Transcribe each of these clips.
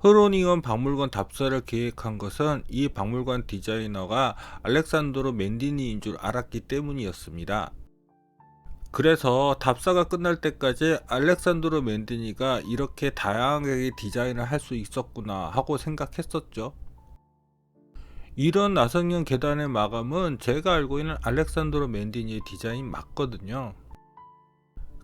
흐로니온 박물관 답사를 계획한 것은 이 박물관 디자이너가 알렉산드로 맨디니인 줄 알았기 때문이었습니다. 그래서 답사가 끝날 때까지 알렉산드로 맨디니가 이렇게 다양하게 디자인을 할 수 있었구나 하고 생각했었죠. 이런 나성형 계단의 마감은 제가 알고 있는 알렉산드로 맨디니의 디자인 맞거든요.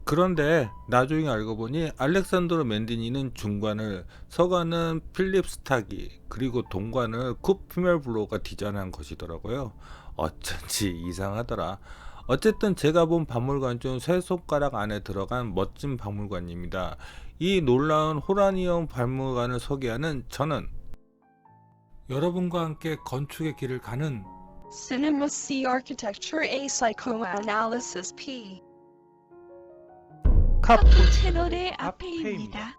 그런데 나중에 알고 보니 알렉산드로 맨디니는 중관을, 서관은 필립 스타기, 그리고 동관을 쿠프멜블로가 디자인한 것이더라고요. 어쩐지 이상하더라. 어쨌든 제가 본 박물관 중 세 손가락 안에 들어간 멋진 박물관입니다. 이 놀라운 호라니움 박물관을 소개하는 저는 여러분과 함께 건축의 길을 가는 Cinema C Architecture A Psychoanalysis P 카푸 채널의 앞에입니다. 앞에입니다.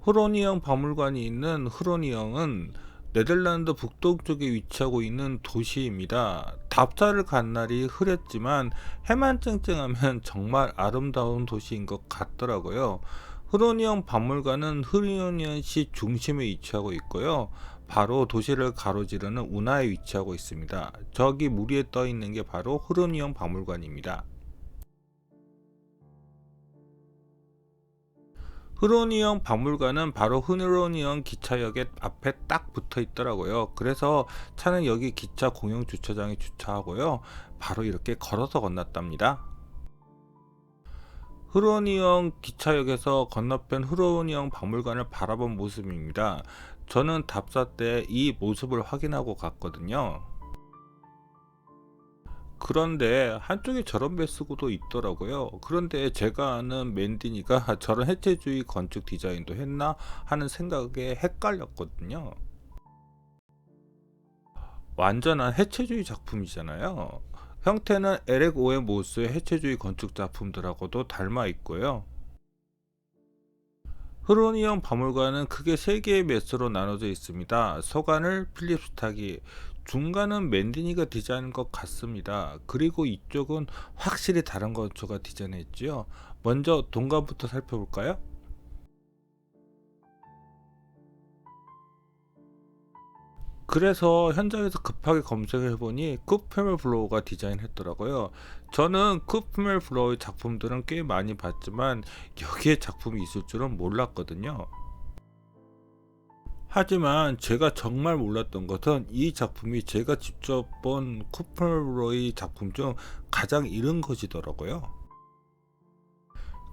흐로니영 박물관이 있는 흐로니영은 네덜란드 북동쪽에 위치하고 있는 도시입니다. 답사를 간 날이 흐렸지만 해만 쨍쨍하면 정말 아름다운 도시인 것 같더라고요. 흐로니영 박물관은 흐로니영시 중심에 위치하고 있고요. 바로 도시를 가로지르는 운하에 위치하고 있습니다. 저기 물 위에 떠 있는 게 바로 흐로니영 박물관입니다. 흐로니영 박물관은 바로 흐로니영 기차역에 앞에 딱 붙어 있더라고요. 그래서 차는 여기 기차 공영 주차장에 주차하고요. 바로 이렇게 걸어서 건넜답니다. 흐로니영 기차역에서 건너편 흐로니영 박물관을 바라본 모습입니다. 저는 답사 때 이 모습을 확인하고 갔거든요. 그런데 한쪽에 저런 배수구도 있더라고요. 그런데 제가 아는 맨디니가 저런 해체주의 건축 디자인도 했나 하는 생각에 헷갈렸거든요. 완전한 해체주의 작품이잖아요. 형태는 에렉 오웬 모스의 해체주의 건축 작품들하고도 닮아 있고요. 흐로니영 박물관은 크게 3개의 메스로 나눠져 있습니다. 서관을 필립 스탁이, 중간은 맨디니가 디자인한 것 같습니다. 그리고 이쪽은 확실히 다른 건축가 디자인했지요. 먼저 동관부터 살펴볼까요? 그래서 현장에서 급하게 검색을 해보니 쿠프멜 블로우가 디자인했더라고요. 저는 쿠프멜 블로우의 작품들은 꽤 많이 봤지만 여기에 작품이 있을 줄은 몰랐거든요. 하지만 제가 정말 몰랐던 것은 이 작품이 제가 직접 본 쿠프멜 블로우의 작품 중 가장 이른 것이더라고요.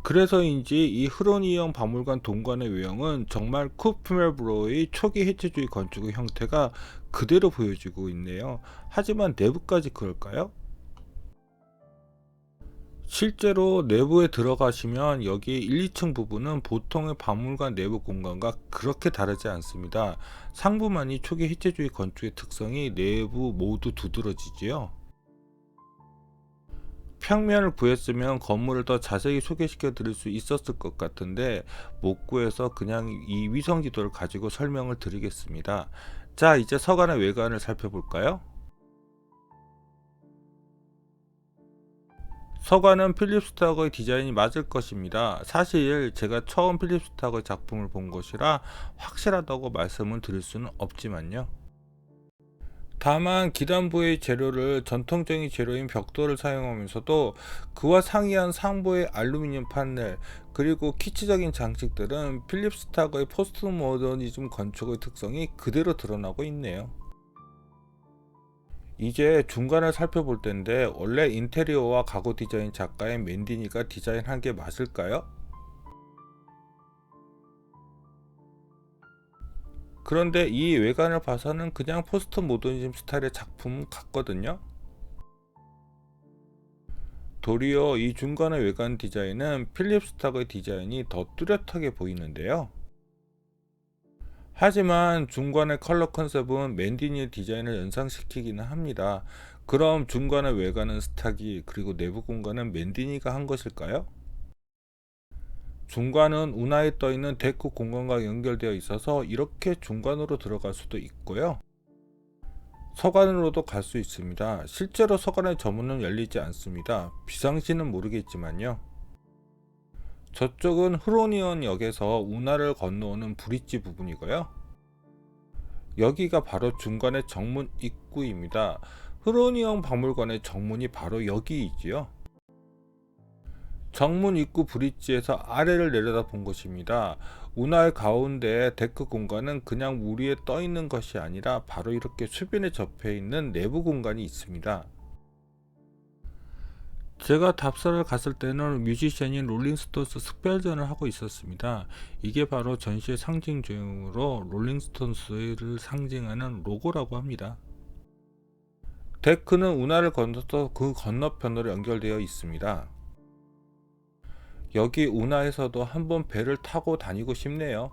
그래서인지 이 흐로니영 박물관 동관의 외형은 정말 쿠프멜 블로우의 초기 해체주의 건축의 형태가 그대로 보여지고 있네요. 하지만 내부까지 그럴까요? 실제로 내부에 들어가시면 여기 1, 2층 부분은 보통의 박물관 내부 공간과 그렇게 다르지 않습니다. 상부만이 초기 해체주의 건축의 특성이 내부 모두 두드러지지요. 평면을 구했으면 건물을 더 자세히 소개시켜 드릴 수 있었을 것 같은데 못 구해서 그냥 이 위성 지도를 가지고 설명을 드리겠습니다. 자, 이제 서관의 외관을 살펴볼까요? 서관은 필립 스탁의 디자인이 맞을 것입니다. 사실 제가 처음 필립 스탁의 작품을 본 것이라 확실하다고 말씀을 드릴 수는 없지만요. 다만 기단부의 재료를 전통적인 재료인 벽돌을 사용하면서도 그와 상이한 상부의 알루미늄 판넬, 그리고 키치적인 장식들은 필립 스탁의 포스트 모더니즘 건축의 특성이 그대로 드러나고 있네요. 이제 중간을 살펴볼 텐데 원래 인테리어와 가구 디자인 작가인 맨디니가 디자인한 게 맞을까요? 그런데 이 외관을 봐서는 그냥 포스트 모더니즘 스타일의 작품 같거든요. 도리어 이 중간의 외관 디자인은 필립 스탁의 디자인이 더 뚜렷하게 보이는데요. 하지만 중간의 컬러 컨셉은 맨디니의 디자인을 연상시키기는 합니다. 그럼 중간의 외관은 스탁이, 그리고 내부 공간은 맨디니가 한 것일까요? 중간은 운하에 떠있는 데크 공간과 연결되어 있어서 이렇게 중간으로 들어갈 수도 있고요. 서관으로도 갈 수 있습니다. 실제로 서관의 저문은 열리지 않습니다. 비상시는 모르겠지만요. 저쪽은 후로니언 역에서 운하를 건너오는 브릿지 부분이고요. 여기가 바로 중간의 정문 입구입니다. 후로니언 박물관의 정문이 바로 여기 있지요. 정문 입구 브릿지에서 아래를 내려다 본 것입니다. 운하의 가운데 데크 공간은 그냥 물 위에 떠 있는 것이 아니라 바로 이렇게 수변에 접해 있는 내부 공간이 있습니다. 제가 답사를 갔을 때는 뮤지션인 롤링스톤스 특별전을 하고 있었습니다. 이게 바로 전시의 상징적으로 롤링스톤스를 상징하는 로고라고 합니다. 데크는 운하를 건너서 그 건너편으로 연결되어 있습니다. 여기 운하에서도 한번 배를 타고 다니고 싶네요.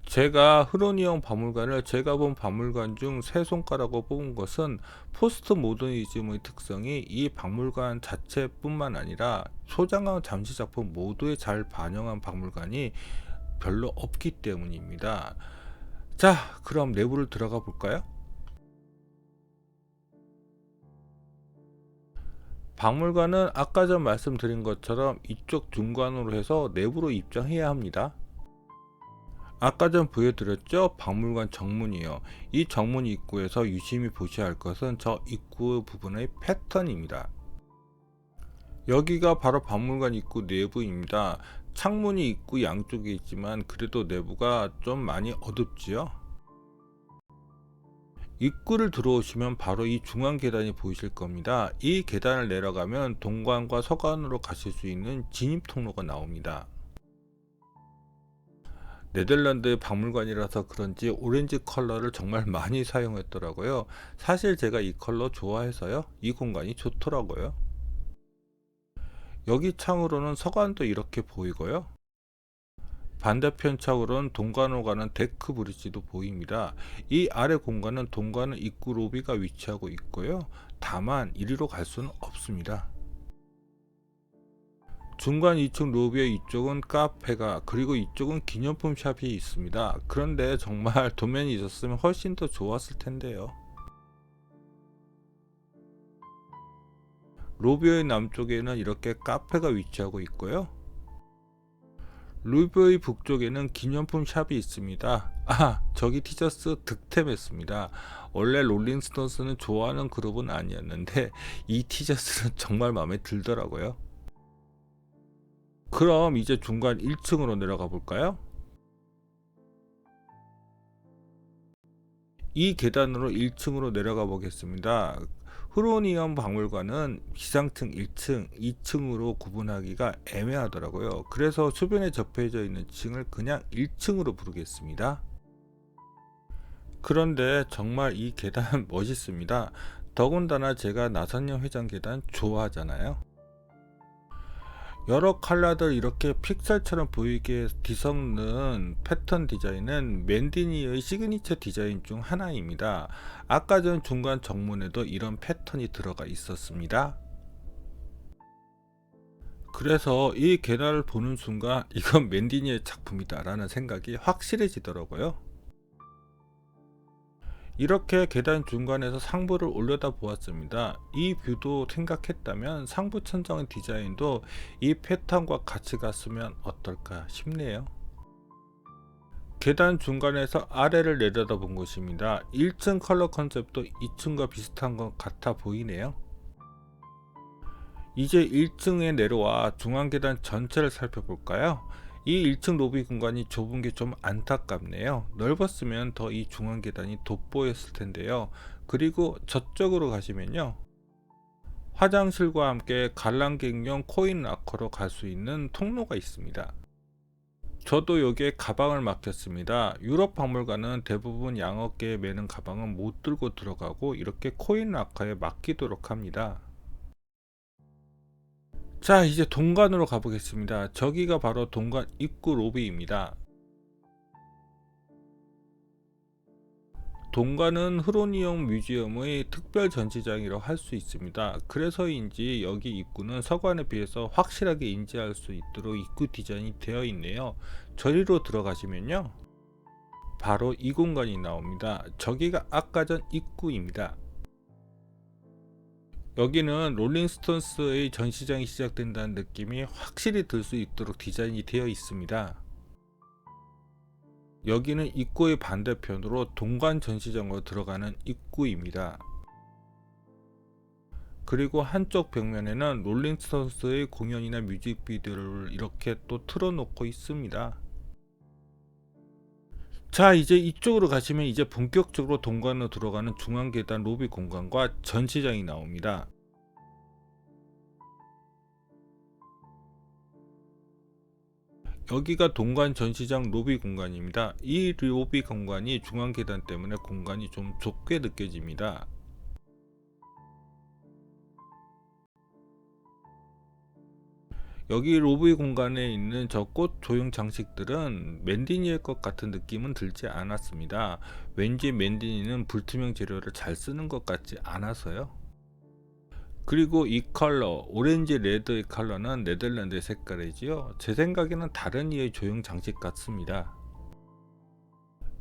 제가 흐로니언 박물관을 제가 본 박물관 중 세 손가락으로 뽑은 것은 포스트 모더니즘의 특성이 이 박물관 자체뿐만 아니라 소장한 잠시작품 모두에 잘 반영한 박물관이 별로 없기 때문입니다. 자, 그럼 내부를 들어가 볼까요? 박물관은 아까 전 말씀드린 것처럼 이쪽 중간으로 해서 내부로 입장해야 합니다. 아까 전 보여드렸죠? 박물관 정문이요. 이 정문 입구에서 유심히 보셔야 할 것은 저 입구 부분의 패턴입니다. 여기가 바로 박물관 입구 내부입니다. 창문이 입구 양쪽에 있지만 그래도 내부가 좀 많이 어둡지요? 입구를 들어오시면 바로 이 중앙 계단이 보이실 겁니다. 이 계단을 내려가면 동관과 서관으로 가실 수 있는 진입 통로가 나옵니다. 네덜란드 박물관이라서 그런지 오렌지 컬러를 정말 많이 사용했더라고요. 사실 제가 이 컬러 좋아해서요. 이 공간이 좋더라고요. 여기 창으로는 서관도 이렇게 보이고요. 반대편 창으로는 동관으로 가는 데크 브릿지도 보입니다. 이 아래 공간은 동관은 입구 로비가 위치하고 있고요. 다만 이리로 갈 수는 없습니다. 중간 2층 로비의 이쪽은 카페가 그리고 이쪽은 기념품 샵이 있습니다. 그런데 정말 도면이 있었으면 훨씬 더 좋았을 텐데요. 로비의 남쪽에는 이렇게 카페가 위치하고 있고요. 로비의 북쪽에는 기념품 샵이 있습니다. 아, 저기 티셔츠 득템했습니다. 원래 롤링스톤스는 좋아하는 그룹은 아니었는데 이 티셔츠는 정말 마음에 들더라고요. 그럼 이제 중간 1층으로 내려가 볼까요? 이 계단으로 1층으로 내려가 보겠습니다. 후로니언 박물관은 기상층 1층, 2층으로 구분하기가 애매하더라고요. 그래서 주변에 접해져 있는 층을 그냥 1층으로 부르겠습니다. 그런데 정말 이 계단 멋있습니다. 더군다나 제가 나선영 회장 계단 좋아하잖아요. 여러 컬러들 이렇게 픽셀처럼 보이게 뒤섞는 패턴 디자인은 맨디니의 시그니처 디자인 중 하나입니다. 아까 전 중간 정문에도 이런 패턴이 들어가 있었습니다. 그래서 이 계단을 보는 순간 이건 맨디니의 작품이다 라는 생각이 확실해지더라고요. 이렇게 계단 중간에서 상부를 올려다 보았습니다. 이 뷰도 생각했다면 상부 천장의 디자인도 이 패턴과 같이 갔으면 어떨까 싶네요. 계단 중간에서 아래를 내려다 본 곳입니다. 1층 컬러 컨셉도 2층과 비슷한 것 같아 보이네요. 이제 1층에 내려와 중앙 계단 전체를 살펴볼까요? 이 1층 로비 공간이 좁은 게 좀 안타깝네요. 넓었으면 더 이 중앙 계단이 돋보였을 텐데요. 그리고 저쪽으로 가시면요. 화장실과 함께 관람객용 코인 락커로 갈 수 있는 통로가 있습니다. 저도 여기에 가방을 맡겼습니다. 유럽 박물관은 대부분 양어깨에 매는 가방은 못 들고 들어가고 이렇게 코인 락커에 맡기도록 합니다. 자, 이제 동관으로 가보겠습니다. 저기가 바로 동관 입구 로비입니다. 동관은 흐로니언 뮤지엄의 특별 전시장이라고 할 수 있습니다. 그래서인지 여기 입구는 서관에 비해서 확실하게 인지할 수 있도록 입구 디자인이 되어 있네요. 저리로 들어가시면요. 바로 이 공간이 나옵니다. 저기가 아까 전 입구입니다. 여기는 롤링스톤스의 전시장이 시작된다는 느낌이 확실히 들 수 있도록 디자인이 되어 있습니다. 여기는 입구의 반대편으로 동관 전시장으로 들어가는 입구입니다. 그리고 한쪽 벽면에는 롤링스톤스의 공연이나 뮤직비디오를 이렇게 또 틀어놓고 있습니다. 자, 이제 이쪽으로 가시면 이제 본격적으로 동관으로 들어가는 중앙 계단 로비 공간과 전시장이 나옵니다. 여기가 동관 전시장 로비 공간입니다. 이 로비 공간이 중앙 계단 때문에 공간이 좀 좁게 느껴집니다. 여기 로비 공간에 있는 저 꽃 조형 장식들은 맨디니의 것 같은 느낌은 들지 않았습니다. 왠지 맨디니는 불투명 재료를 잘 쓰는 것 같지 않아서요. 그리고 이 컬러, 오렌지 레드의 컬러는 네덜란드의 색깔이지요. 제 생각에는 다른 이의 조형 장식 같습니다.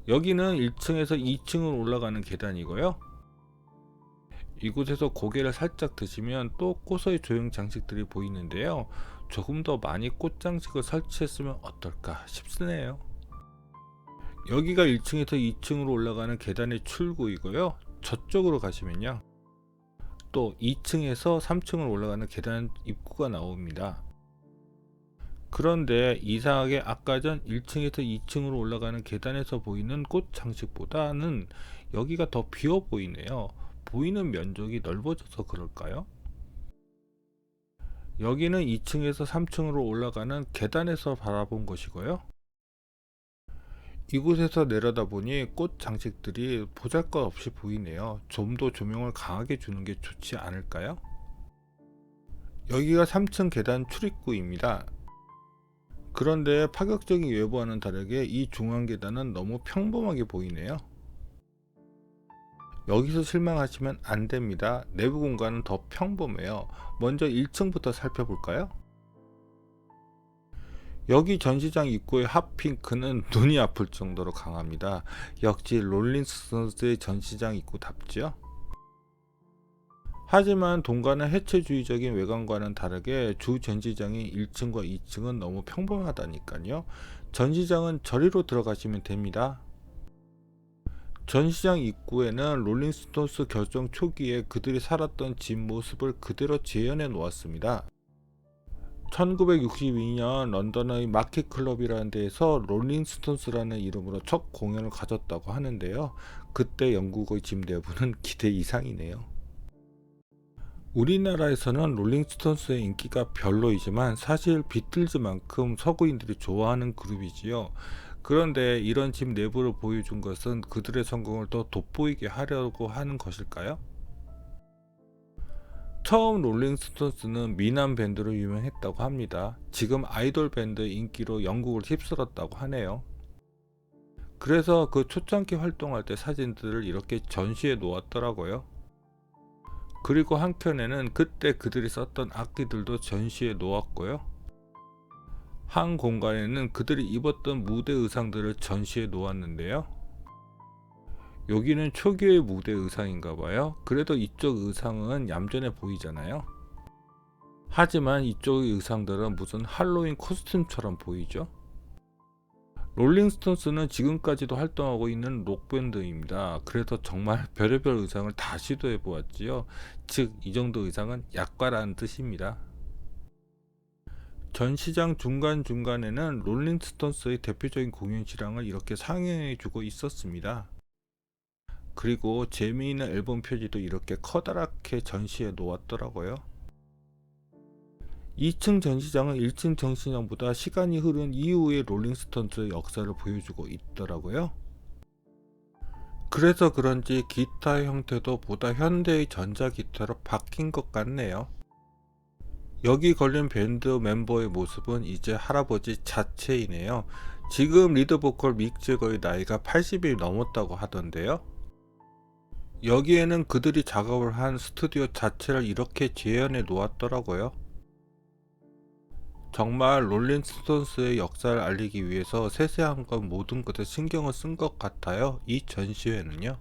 여기는 1층에서 2층으로 올라가는 계단이고요. 이곳에서 고개를 살짝 드시면 또 꽃의 조형 장식들이 보이는데요. 조금 더 많이 꽃 장식을 설치했으면 어떨까 싶으네요. 여기가 1층에서 2층으로 올라가는 계단의 출구이고요. 저쪽으로 가시면요, 또 2층에서 3층으로 올라가는 계단 입구가 나옵니다. 그런데 이상하게 아까 전 1층에서 2층으로 올라가는 계단에서 보이는 꽃 장식보다는 여기가 더 비어 보이네요. 보이는 면적이 넓어져서 그럴까요? 여기는 2층에서 3층으로 올라가는 계단에서 바라본 것이고요. 이곳에서 내려다보니 꽃 장식들이 보잘것없이 보이네요. 좀 더 조명을 강하게 주는 게 좋지 않을까요? 여기가 3층 계단 출입구입니다. 그런데 파격적인 외부와는 다르게 이 중앙 계단은 너무 평범하게 보이네요. 여기서 실망하시면 안됩니다. 내부 공간은 더 평범해요. 먼저 1층부터 살펴볼까요? 여기 전시장 입구의 핫핑크는 눈이 아플 정도로 강합니다. 역시 롤링스톤스의 전시장 입구답지요. 하지만 동관은 해체주의적인 외관과는 다르게 주 전시장인 1층과 2층은 너무 평범하다니까요. 전시장은 저리로 들어가시면 됩니다. 전시장 입구에는 롤링스톤스 결정 초기에 그들이 살았던 집 모습을 그대로 재현해 놓았습니다. 1962년 런던의 마켓클럽이라는 데에서 롤링스톤스라는 이름으로 첫 공연을 가졌다고 하는데요. 그때 영국의 집 내부는 기대 이상이네요. 우리나라에서는 롤링스톤스의 인기가 별로이지만 사실 비틀즈만큼 서구인들이 좋아하는 그룹이지요. 그런데 이런 집 내부를 보여준 것은 그들의 성공을 더 돋보이게 하려고 하는 것일까요? 처음 롤링스톤스는 미남 밴드로 유명했다고 합니다. 지금 아이돌 밴드의 인기로 영국을 휩쓸었다고 하네요. 그래서 그 초창기 활동할 때 사진들을 이렇게 전시해 놓았더라고요. 그리고 한켠에는 그때 그들이 썼던 악기들도 전시해 놓았고요. 한 공간에는 그들이 입었던 무대 의상들을 전시해 놓았는데요. 여기는 초기의 무대 의상인가봐요. 그래도 이쪽 의상은 얌전해 보이잖아요. 하지만 이쪽의 의상들은 무슨 할로윈 코스튬처럼 보이죠. 롤링스톤스는 지금까지도 활동하고 있는 록밴드입니다. 그래서 정말 별의별 의상을 다 시도해 보았지요. 즉, 이 정도 의상은 약과라는 뜻입니다. 전시장 중간중간에는 롤링스톤스의 대표적인 공연 실황을 이렇게 상영해 주고 있었습니다. 그리고 재미있는 앨범 표지도 이렇게 커다랗게 전시해 놓았더라고요. 2층 전시장은 1층 전시장보다 시간이 흐른 이후의 롤링스톤스의 역사를 보여주고 있더라고요. 그래서 그런지 기타 형태도 보다 현대의 전자기타로 바뀐 것 같네요. 여기 걸린 밴드 멤버의 모습은 이제 할아버지 자체이네요. 지금 리드보컬 믹 제거의 나이가 80이 넘었다고 하던데요. 여기에는 그들이 작업을 한 스튜디오 자체를 이렇게 재현해 놓았더라고요. 정말 롤링스톤스의 역사를 알리기 위해서 세세한 것 모든 것에 신경을 쓴 것 같아요. 이 전시회는요.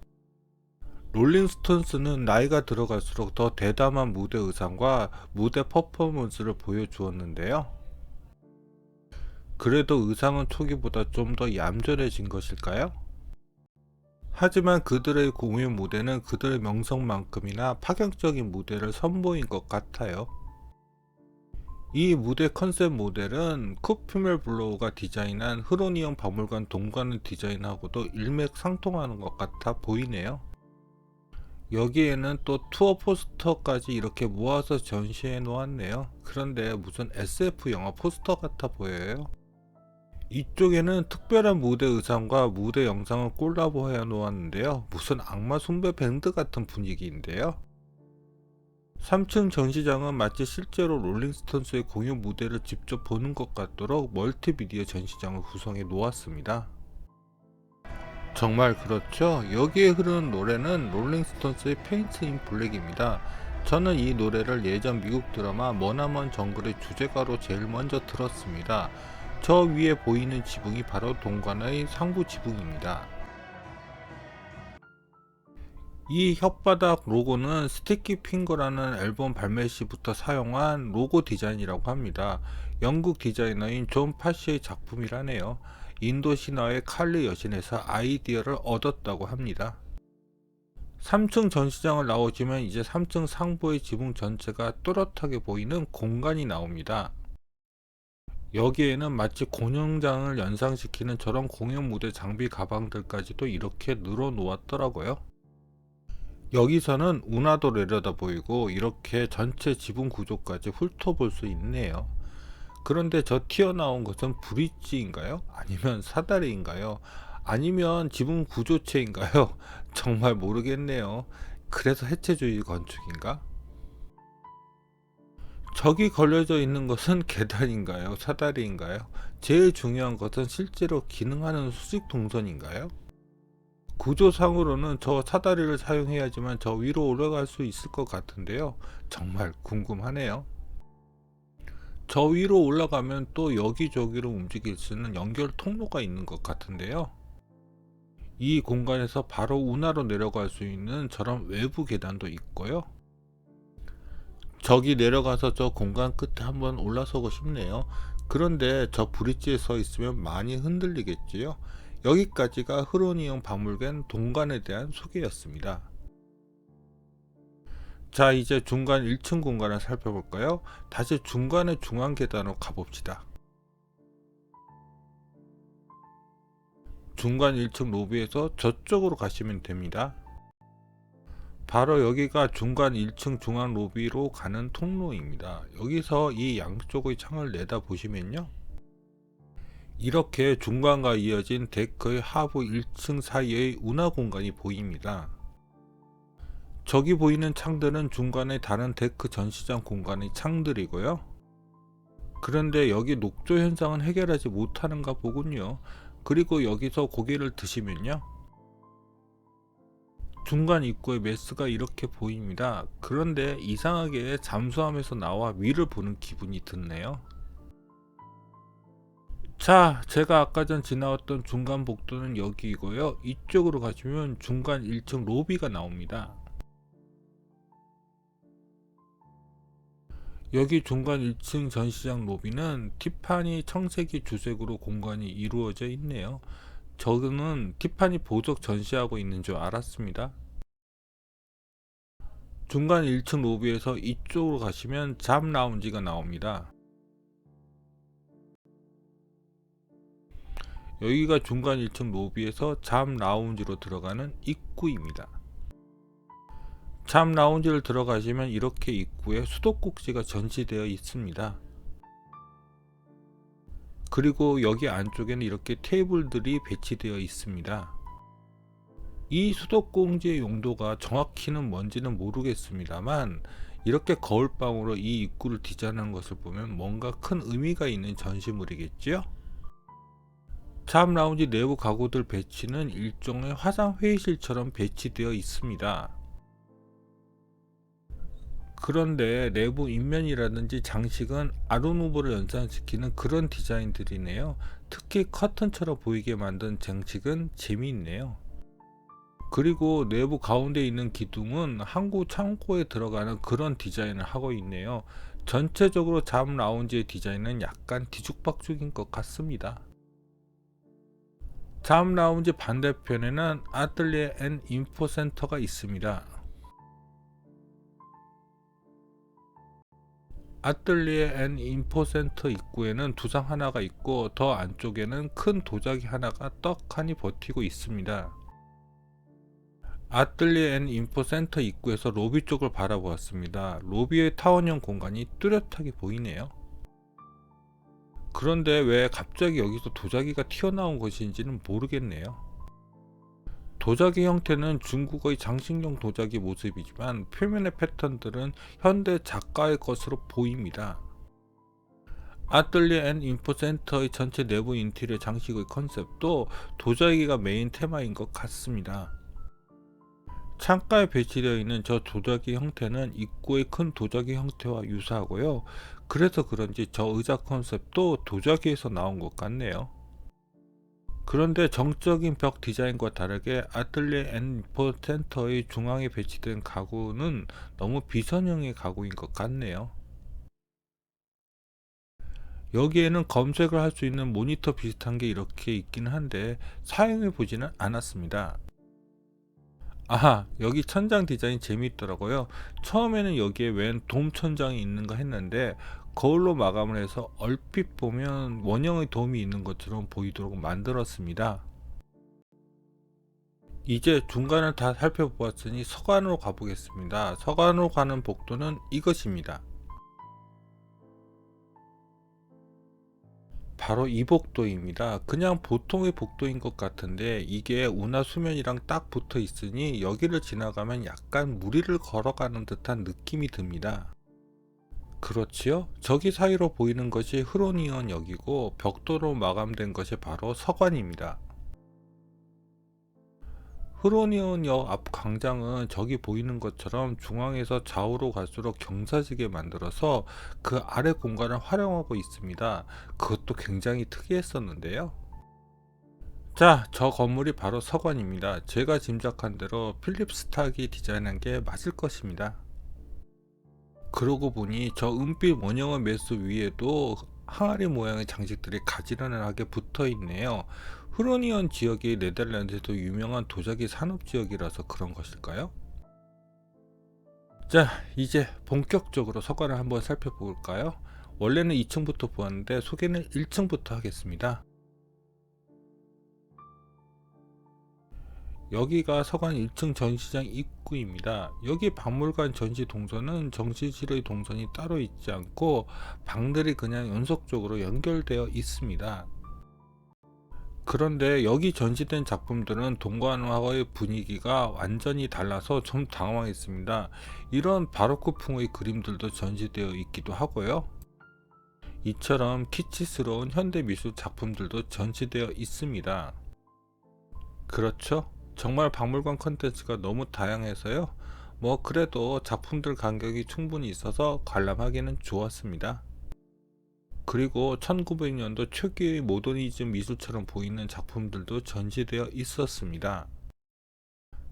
롤링스톤스는 나이가 들어갈수록 더 대담한 무대 의상과 무대 퍼포먼스를 보여주었는데요. 그래도 의상은 초기보다 좀 더 얌전해진 것일까요? 하지만 그들의 공연 무대는 그들의 명성만큼이나 파격적인 무대를 선보인 것 같아요. 이 무대 컨셉 모델은 쿠피멜 블로우가 디자인한 흐로니움 박물관 동관을 디자인하고도 일맥상통하는 것 같아 보이네요. 여기에는 또 투어 포스터까지 이렇게 모아서 전시해 놓았네요. 그런데 무슨 SF 영화 포스터 같아 보여요. 이쪽에는 특별한 무대 의상과 무대 영상을 콜라보 해 놓았는데요. 무슨 악마 숭배 밴드 같은 분위기인데요. 3층 전시장은 마치 실제로 롤링스톤스의 공연 무대를 직접 보는 것 같도록 멀티미디어 전시장을 구성해 놓았습니다. 정말 그렇죠. 여기에 흐르는 노래는 롤링스톤스의 페인트 인 블랙입니다. 저는 이 노래를 예전 미국 드라마 머나먼 정글의 주제가로 제일 먼저 들었습니다. 저 위에 보이는 지붕이 바로 동관의 상부 지붕입니다. 이 혓바닥 로고는 스티키 핑거라는 앨범 발매 시부터 사용한 로고 디자인이라고 합니다. 영국 디자이너인 존 파시의 작품이라네요. 인도 신화의 칼리 여신에서 아이디어를 얻었다고 합니다. 3층 전시장을 나오시면 이제 3층 상부의 지붕 전체가 또렷하게 보이는 공간이 나옵니다. 여기에는 마치 공연장을 연상시키는 저런 공연 무대 장비 가방들까지도 이렇게 늘어 놓았더라고요. 여기서는 운하도 내려다 보이고 이렇게 전체 지붕 구조까지 훑어볼 수 있네요. 그런데 저 튀어나온 것은 브릿지인가요? 아니면 사다리인가요? 아니면 지붕 구조체인가요? 정말 모르겠네요. 그래서 해체주의 건축인가? 저기 걸려져 있는 것은 계단인가요? 사다리인가요? 제일 중요한 것은 실제로 기능하는 수직 동선인가요? 구조상으로는 저 사다리를 사용해야지만 저 위로 올라갈 수 있을 것 같은데요. 정말 궁금하네요. 저 위로 올라가면 또 여기저기로 움직일 수 있는 연결 통로가 있는 것 같은데요. 이 공간에서 바로 운하로 내려갈 수 있는 저런 외부 계단도 있고요. 저기 내려가서 저 공간 끝에 한번 올라서고 싶네요. 그런데 저 브릿지에 서 있으면 많이 흔들리겠지요. 여기까지가 흐로니움 박물관 동관에 대한 소개였습니다. 자, 이제 중간 1층 공간을 살펴볼까요? 다시 중간의 중앙 계단으로 가봅시다. 중간 1층 로비에서 저쪽으로 가시면 됩니다. 바로 여기가 중간 1층 중앙 로비로 가는 통로입니다. 여기서 이 양쪽의 창을 내다 보시면요, 이렇게 중간과 이어진 데크의 하부 1층 사이의 운하 공간이 보입니다. 저기 보이는 창들은 중간의 다른 데크 전시장 공간의 창들이고요. 그런데 여기 녹조 현상은 해결하지 못하는가 보군요. 그리고 여기서 고개를 드시면요, 중간 입구의 메스가 이렇게 보입니다. 그런데 이상하게 잠수함에서 나와 위를 보는 기분이 드네요. 자, 제가 아까 전 지나왔던 중간 복도는 여기이고요. 이쪽으로 가시면 중간 1층 로비가 나옵니다. 여기 중간 1층 전시장 로비는 티파니 청색이 주색으로 공간이 이루어져 있네요. 저는 티파니 보석 전시하고 있는 줄 알았습니다. 중간 1층 로비에서 이쪽으로 가시면 잠 라운지가 나옵니다. 여기가 중간 1층 로비에서 잠 라운지로 들어가는 입구입니다. 잠 라운지를 들어가시면 이렇게 입구에 수도꼭지가 전시되어 있습니다. 그리고 여기 안쪽에는 이렇게 테이블들이 배치되어 있습니다. 이 수도꼭지의 용도가 정확히는 뭔지는 모르겠습니다만, 이렇게 거울방으로 이 입구를 디자인한 것을 보면 뭔가 큰 의미가 있는 전시물이겠지요? 잠 라운지 내부 가구들 배치는 일종의 화상 회의실처럼 배치되어 있습니다. 그런데 내부 인면이라든지 장식은 아르누보를 연상시키는 그런 디자인들이네요. 특히 커튼처럼 보이게 만든 장식은 재미있네요. 그리고 내부 가운데 있는 기둥은 항구 창고에 들어가는 그런 디자인을 하고 있네요. 전체적으로 잠 라운지의 디자인은 약간 뒤죽박죽인 것 같습니다. 잠 라운지 반대편에는 아틀리에 앤 인포 센터가 있습니다. 아틀리에 앤 인포 센터 입구에는 두상 하나가 있고 더 안쪽에는 큰 도자기 하나가 떡하니 버티고 있습니다. 아틀리에 앤 인포 센터 입구에서 로비 쪽을 바라보았습니다. 로비의 타원형 공간이 뚜렷하게 보이네요. 그런데 왜 갑자기 여기서 도자기가 튀어나온 것인지는 모르겠네요. 도자기 형태는 중국의 장식용 도자기 모습이지만 표면의 패턴들은 현대 작가의 것으로 보입니다. 아틀리에 앤 인포 센터의 전체 내부 인테리어 장식의 컨셉도 도자기가 메인 테마인 것 같습니다. 창가에 배치되어 있는 저 도자기 형태는 입구의 큰 도자기 형태와 유사하고요. 그래서 그런지 저 의자 컨셉도 도자기에서 나온 것 같네요. 그런데 정적인 벽 디자인과 다르게 아틀리에 앤 인포 센터의 중앙에 배치된 가구는 너무 비선형의 가구인 것 같네요. 여기에는 검색을 할 수 있는 모니터 비슷한 게 이렇게 있긴 한데 사용해 보지는 않았습니다. 아하, 여기 천장 디자인 재미있더라고요. 처음에는 여기에 웬 돔 천장이 있는가 했는데 거울로 마감을 해서 얼핏 보면 원형의 돔이 있는 것처럼 보이도록 만들었습니다. 이제 중간을 다 살펴보았으니 서관으로 가보겠습니다. 서관으로 가는 복도는 이것입니다. 바로 이 복도입니다. 그냥 보통의 복도인 것 같은데 이게 운하 수면이랑 딱 붙어 있으니 여기를 지나가면 약간 무리를 걸어가는 듯한 느낌이 듭니다. 그렇지요? 저기 사이로 보이는 것이 흐로니언 역이고 벽도로 마감된 것이 바로 서관입니다. 흐로니언역 앞 광장은 저기 보이는 것처럼 중앙에서 좌우로 갈수록 경사지게 만들어서 그 아래 공간을 활용하고 있습니다. 그것도 굉장히 특이했었는데요. 자, 저 건물이 바로 서관입니다. 제가 짐작한 대로 필립 스탁이 디자인한 게 맞을 것입니다. 그러고 보니 저 은빛 원형의 메스 위에도 항아리 모양의 장식들이 가지런하게 붙어 있네요. 흐로니언 지역이 네덜란드에도 유명한 도자기 산업 지역이라서 그런 것일까요? 자, 이제 본격적으로 서관을 한번 살펴볼까요? 원래는 2층부터 보았는데 소개는 1층부터 하겠습니다. 여기가 서관 1층 전시장 입구입니다. 여기 박물관 전시 동선은 전시실의 동선이 따로 있지 않고 방들이 그냥 연속적으로 연결되어 있습니다. 그런데 여기 전시된 작품들은 동관화의 분위기가 완전히 달라서 좀 당황했습니다. 이런 바로크풍의 그림들도 전시되어 있기도 하고요. 이처럼 키치스러운 현대 미술 작품들도 전시되어 있습니다. 그렇죠? 정말 박물관 컨텐츠가 너무 다양해서요. 뭐 그래도 작품들 간격이 충분히 있어서 관람하기는 좋았습니다. 그리고 1900년도 초기의 모더니즘 미술처럼 보이는 작품들도 전시되어 있었습니다.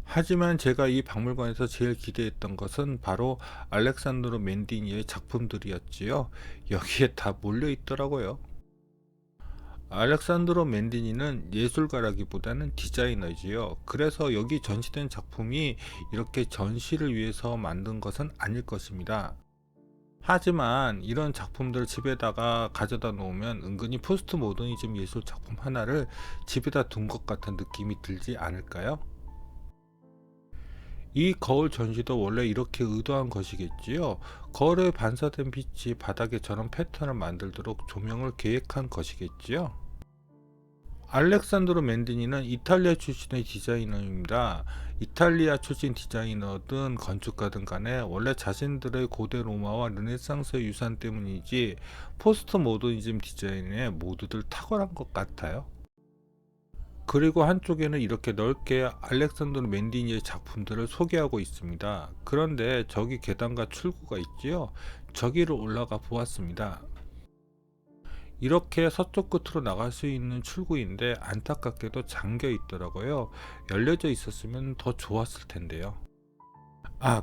하지만 제가 이 박물관에서 제일 기대했던 것은 바로 알렉산드로 맨디니의 작품들이었지요. 여기에 다 몰려 있더라고요. 알렉산드로 맨디니는 예술가라기보다는 디자이너지요. 그래서 여기 전시된 작품이 이렇게 전시를 위해서 만든 것은 아닐 것입니다. 하지만 이런 작품들을 집에다가 가져다 놓으면 은근히 포스트 모더니즘 예술 작품 하나를 집에다 둔 것 같은 느낌이 들지 않을까요? 이 거울 전시도 원래 이렇게 의도한 것이겠지요. 거울에 반사된 빛이 바닥에 저런 패턴을 만들도록 조명을 계획한 것이겠지요. 알렉산드로 맨디니는 이탈리아 출신의 디자이너입니다. 이탈리아 출신 디자이너든 건축가든 간에 원래 자신들의 고대 로마와 르네상스의 유산 때문이지 포스트 모더니즘 디자인에 모두들 탁월한 것 같아요. 그리고 한쪽에는 이렇게 넓게 알렉산드로 맨디니의 작품들을 소개하고 있습니다. 그런데 저기 계단과 출구가 있지요. 저기를 올라가 보았습니다. 이렇게 서쪽 끝으로 나갈 수 있는 출구인데 안타깝게도 잠겨 있더라고요. 열려져 있었으면 더 좋았을 텐데요.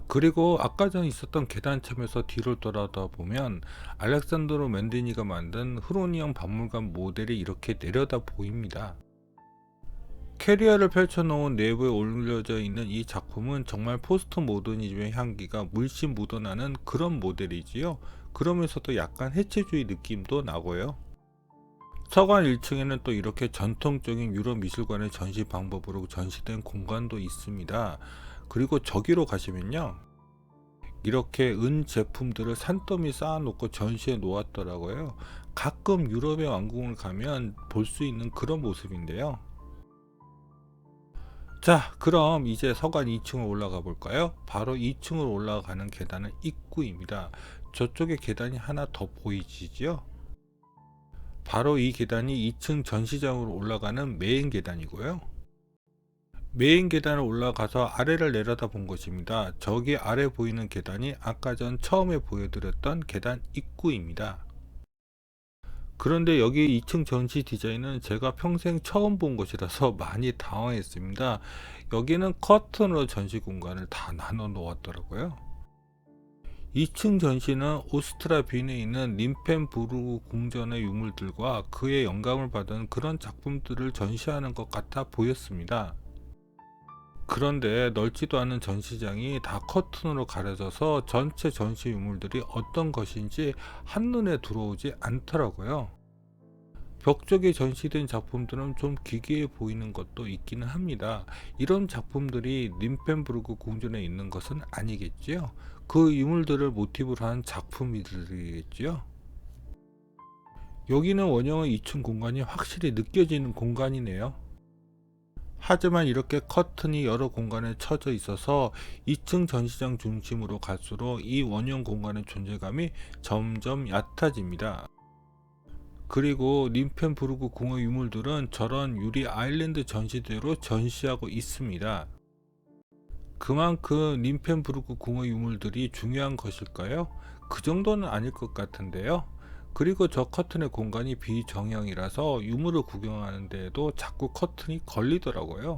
그리고 아까 전 있었던 계단참에서 뒤를 돌아다 보면 알렉산드로 맨디니가 만든 후로니엄 박물관 모델이 이렇게 내려다 보입니다. 캐리어를 펼쳐놓은 내부에 올려져 있는 이 작품은 정말 포스트 모더니즘의 향기가 물씬 묻어나는 그런 모델이지요. 그러면서도 약간 해체주의 느낌도 나고요. 서관 1층에는 또 이렇게 전통적인 유럽 미술관의 전시 방법으로 전시된 공간도 있습니다. 그리고 저기로 가시면요, 이렇게 은 제품들을 산더미 쌓아놓고 전시해 놓았더라고요. 가끔 유럽의 왕궁을 가면 볼 수 있는 그런 모습인데요. 자, 그럼 이제 서관 2층으로 올라가 볼까요? 바로 2층으로 올라가는 계단은 입구입니다. 저쪽에 계단이 하나 더 보이시죠? 바로 이 계단이 2층 전시장으로 올라가는 메인 계단이고요. 메인 계단을 올라가서 아래를 내려다 본 것입니다. 저기 아래 보이는 계단이 아까 전 처음에 보여드렸던 계단 입구입니다. 그런데 여기 2층 전시 디자인은 제가 평생 처음 본 것이라서 많이 당황했습니다. 여기는 커튼으로 전시 공간을 다 나눠 놓았더라고요. 2층 전시는 오스트라 빈에 있는 림펜부르크 궁전의 유물들과 그의 영감을 받은 그런 작품들을 전시하는 것 같아 보였습니다. 그런데 넓지도 않은 전시장이 다 커튼으로 가려져서 전체 전시 유물들이 어떤 것인지 한눈에 들어오지 않더라고요. 벽 쪽에 전시된 작품들은 좀 기괴해 보이는 것도 있기는 합니다. 이런 작품들이 림펜부르크 궁전에 있는 것은 아니겠지요. 그 유물들을 모티브로 한 작품이겠지요. 여기는 원형의 2층 공간이 확실히 느껴지는 공간이네요. 하지만 이렇게 커튼이 여러 공간에 쳐져 있어서 2층 전시장 중심으로 갈수록 이 원형 공간의 존재감이 점점 얕아집니다. 그리고 림펜부르크 궁의 유물들은 저런 유리 아일랜드 전시대로 전시하고 있습니다. 그만큼 림펜부르크 궁의 유물들이 중요한 것일까요? 그 정도는 아닐 것 같은데요. 그리고 저 커튼의 공간이 비정형이라서 유물을 구경하는 데에도 자꾸 커튼이 걸리더라고요.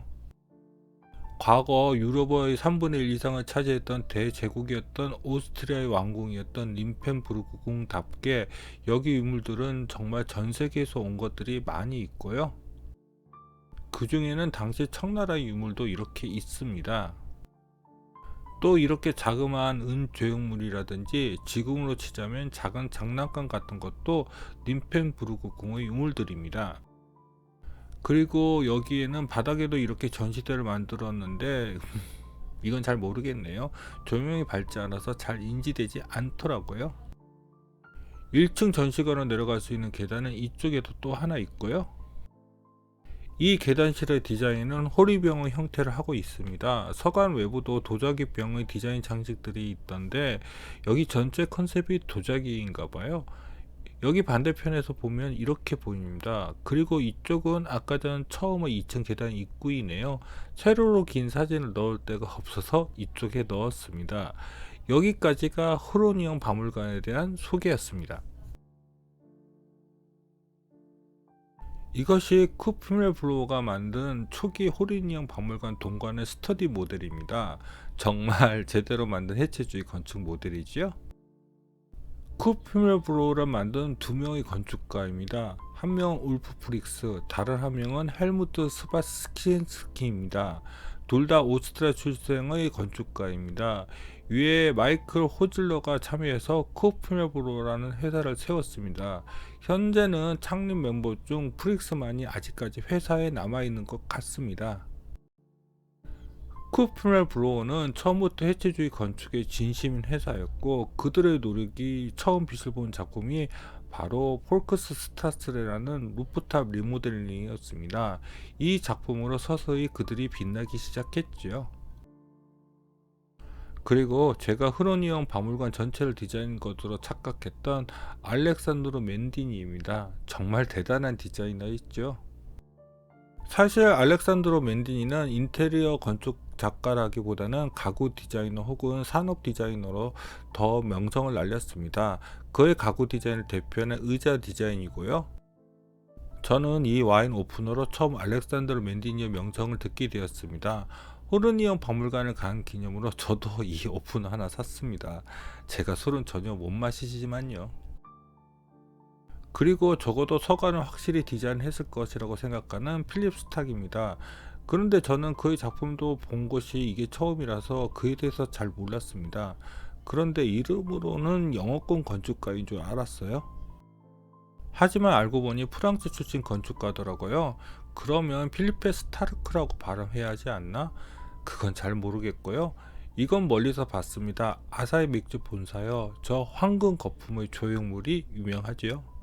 과거 유럽의 3분의 1 이상을 차지했던 대제국이었던 오스트리아의 왕궁이었던 림펜부르크 궁답게 여기 유물들은 정말 전 세계에서 온 것들이 많이 있고요. 그 중에는 당시 청나라의 유물도 이렇게 있습니다. 또 이렇게 자그마한 은 조형물이라든지 지금으로 치자면 작은 장난감 같은 것도 림펜부르크 궁의 유물들입니다. 그리고 여기에는 바닥에도 이렇게 전시대를 만들었는데 이건 잘 모르겠네요. 조명이 밝지 않아서 잘 인지되지 않더라고요. 1층 전시관으로 내려갈 수 있는 계단은 이쪽에도 또 하나 있고요. 이 계단실의 디자인은 호리병의 형태를 하고 있습니다. 서관 외부도 도자기병의 디자인 장식들이 있던데 여기 전체 컨셉이 도자기인가 봐요. 여기 반대편에서 보면 이렇게 보입니다. 그리고 이쪽은 아까 전 처음의 2층 계단 입구이네요. 세로로 긴 사진을 넣을 데가 없어서 이쪽에 넣었습니다. 여기까지가 후로니엄 박물관에 대한 소개였습니다. 이것이 쿠프멜 블로가 만든 초기 호리니엄 박물관 동관의 스터디 모델입니다. 정말 제대로 만든 해체주의 건축 모델이지요. 쿠프멜 블로를 만든 두 명의 건축가입니다. 한 명은 울프 프릭스, 다른 한 명은 헬무트 스바스킨스키입니다. 둘 다 오스트리아 출생의 건축가입니다. 위에 마이클 호즐러가 참여해서 쿠프멜 블로라는 회사를 세웠습니다. 현재는 창립 멤버 중 프릭스만이 아직까지 회사에 남아있는 것 같습니다. 쿠프멜 블로어는 처음부터 해체주의 건축의 진심인 회사였고 그들의 노력이 처음 빛을 본 작품이 바로 폴크스 스타스레라는 루프탑 리모델링이었습니다. 이 작품으로 서서히 그들이 빛나기 시작했지요. 그리고 제가 흐로니엄 박물관 전체를 디자인한 것으로 착각했던 알렉산드로 맨디니입니다. 정말 대단한 디자이너였죠. 사실 알렉산드로 맨디니는 인테리어 건축 작가라기보다는 가구 디자이너 혹은 산업 디자이너로 더 명성을 날렸습니다. 그의 가구 디자인을 대표하는 의자 디자인이고요. 저는 이 와인 오프너로 처음 알렉산드로 맨디니의 명성을 듣게 되었습니다. 호르니온 박물관을 간 기념으로 저도 이 오프너 하나 샀습니다. 제가 술은 전혀 못 마시지만요. 그리고 적어도 서가는 확실히 디자인했을 것이라고 생각하는 필립 스탁입니다. 그런데 저는 그의 작품도 본 것이 이게 처음이라서 그에 대해서 잘 몰랐습니다. 그런데 이름으로는 영어권 건축가인 줄 알았어요. 하지만 알고 보니 프랑스 출신 건축가더라고요. 그러면 필리페 스타르크라고 발음해야 하지 않나? 그건 잘 모르겠고요. 이건 멀리서 봤습니다. 아사히 맥주 본사요. 저 황금 거품의 조형물이 유명하지요.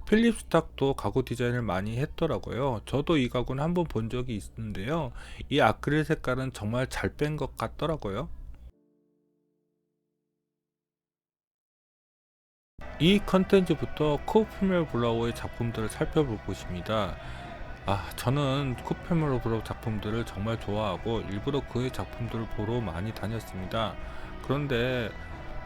필립 스탁도 가구 디자인을 많이 했더라고요. 저도 이 가구는 한번 본 적이 있는데요. 이 아크릴 색깔은 정말 잘 뺀 것 같더라고요. 이 컨텐츠부터 코프멜 블라우의 작품들을 살펴볼 것입니다. 저는 코프멜 블라우 작품들을 정말 좋아하고 일부러 그의 작품들을 보러 많이 다녔습니다. 그런데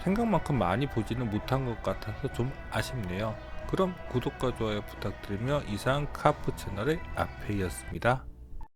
생각만큼 많이 보지는 못한 것 같아서 좀 아쉽네요. 그럼 구독과 좋아요 부탁드리며 이상 카프 채널의 앞에이었습니다.